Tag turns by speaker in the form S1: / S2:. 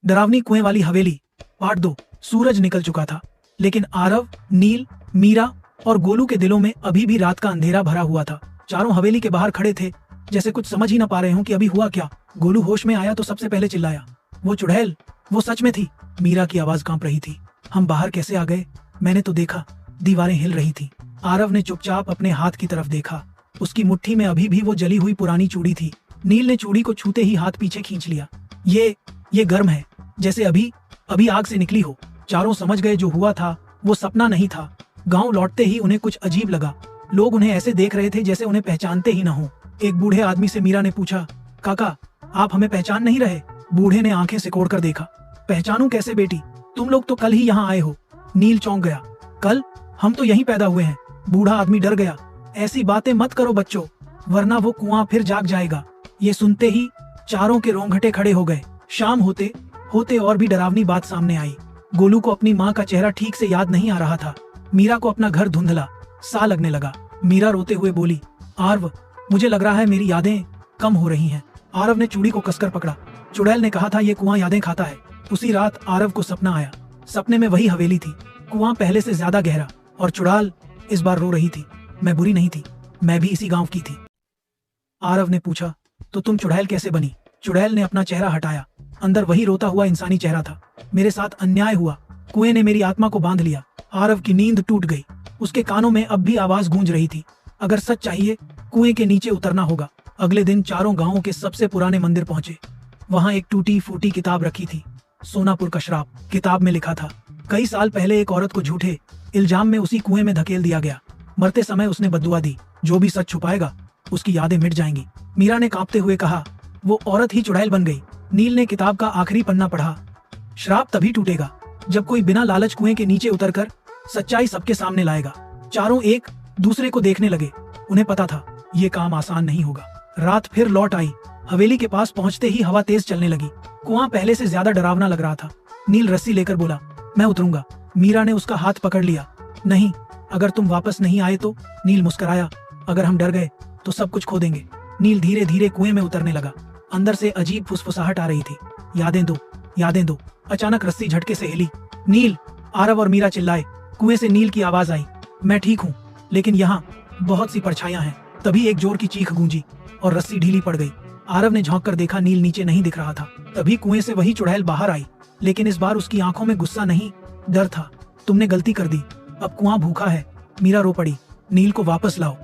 S1: डरावनी कुएं वाली हवेली पार्ट 2। सूरज निकल चुका था, लेकिन आरव, नील, मीरा और गोलू के दिलों में अभी भी रात का अंधेरा भरा हुआ था। चारों हवेली के बाहर खड़े थे, जैसे कुछ समझ ही न पा रहे हों कि अभी हुआ क्या। गोलू होश में आया तो सबसे पहले चिल्लाया, वो चुड़ैल, वो सच में थी। मीरा की आवाज कांप रही थी। हम बाहर कैसे आ गए? मैंने तो देखा, दीवारें हिल रही थी। आरव ने चुपचाप अपने हाथ की तरफ देखा। उसकी मुट्ठी में अभी भी वो जली हुई पुरानी चूड़ी थी। नील ने चूड़ी को छूते ही हाथ पीछे खींच लिया। ये गर्म है, जैसे अभी आग से निकली हो। चारों समझ गए जो हुआ था वो सपना नहीं था। गांव लौटते ही उन्हें कुछ अजीब लगा। लोग उन्हें ऐसे देख रहे थे जैसे उन्हें पहचानते ही न हो। एक बूढ़े आदमी से मीरा ने पूछा, काका, आप हमें पहचान नहीं रहे? बूढ़े ने आंखें सिकोड़कर देखा। पहचानूं कैसे बेटी, तुम लोग तो कल ही यहाँ आए हो। नील चौंक गया। कल? हम तो यहीं पैदा हुए हैं। बूढ़ा आदमी डर गया। ऐसी बातें मत करो बच्चों, वरना वो कुआं फिर जाग जाएगा। ये सुनते ही चारों के रोंगटे खड़े हो गए। शाम होते होते और भी डरावनी बात सामने आई। गोलू को अपनी माँ का चेहरा ठीक से याद नहीं आ रहा था। मीरा को अपना घर धुंधला सा लगने लगा। मीरा रोते हुए बोली, आरव, मुझे लग रहा है मेरी यादें कम हो रही हैं। आरव ने चूड़ी को कसकर पकड़ा। चुड़ैल ने कहा था ये कुआं यादें खाता है। उसी रात आरव को सपना आया। सपने में वही हवेली थी, कुआं पहले से ज्यादा गहरा, और चुड़ैल इस बार रो रही थी। मैं बुरी नहीं थी, मैं भी इसी गांव की थी। आरव ने पूछा, तो तुम चुड़ैल कैसे बनी? चुड़ैल ने अपना चेहरा हटाया। अंदर वही रोता हुआ इंसानी चेहरा था। मेरे साथ अन्याय हुआ, कुएं ने मेरी आत्मा को बांध लिया। आरव की नींद टूट गई। उसके कानों में अब भी आवाज गूंज रही थी, अगर सच चाहिए कुएं के नीचे उतरना होगा। अगले दिन चारों गांवों के सबसे पुराने मंदिर पहुंचे। वहां एक टूटी फूटी किताब रखी थी, सोनापुर का श्राप। किताब में लिखा था, कई साल पहले एक औरत को झूठे इल्जाम में उसी कुएं में धकेल दिया गया। मरते समय उसने बद्दुआ दी, जो भी सच छुपाएगा उसकी यादें मिट जाएंगी। मीरा ने कांपते हुए कहा, वो औरत ही चुड़ैल बन गई। नील ने किताब का आखिरी पन्ना पढ़ा। श्राप तभी टूटेगा जब कोई बिना लालच कुएं के नीचे उतरकर सच्चाई सबके सामने लाएगा। चारों एक दूसरे को देखने लगे। उन्हें पता था ये काम आसान नहीं होगा। रात फिर लौट आई। हवेली के पास पहुंचते ही हवा तेज चलने लगी। कुआं पहले से ज्यादा डरावना लग रहा था। नील रस्सी लेकर बोला, मैं उतरूंगा। मीरा ने उसका हाथ पकड़ लिया। नहीं, अगर तुम वापस नहीं आए तो। नील मुस्कुराया, अगर हम डर गए तो सब कुछ खो देंगे। नील धीरे धीरे कुएं में उतरने लगा। अंदर से अजीब फुसफुसाहट आ रही थी, यादें दो, यादें दो। अचानक रस्सी झटके से हिली। नील! आरव और मीरा चिल्लाए। कुएं से नील की आवाज आई, मैं ठीक हूँ, लेकिन यहाँ बहुत सी परछाइयां हैं। तभी एक जोर की चीख गूंजी और रस्सी ढीली पड़ गई। आरव ने झांक कर देखा, नील नीचे नहीं दिख रहा था। तभी कुएं से वही चुड़ैल बाहर आई, लेकिन इस बार उसकी आंखों में गुस्सा नहीं, डर था। तुमने गलती कर दी, अब कुआं भूखा है। मीरा रो पड़ी, नील को वापस लाओ।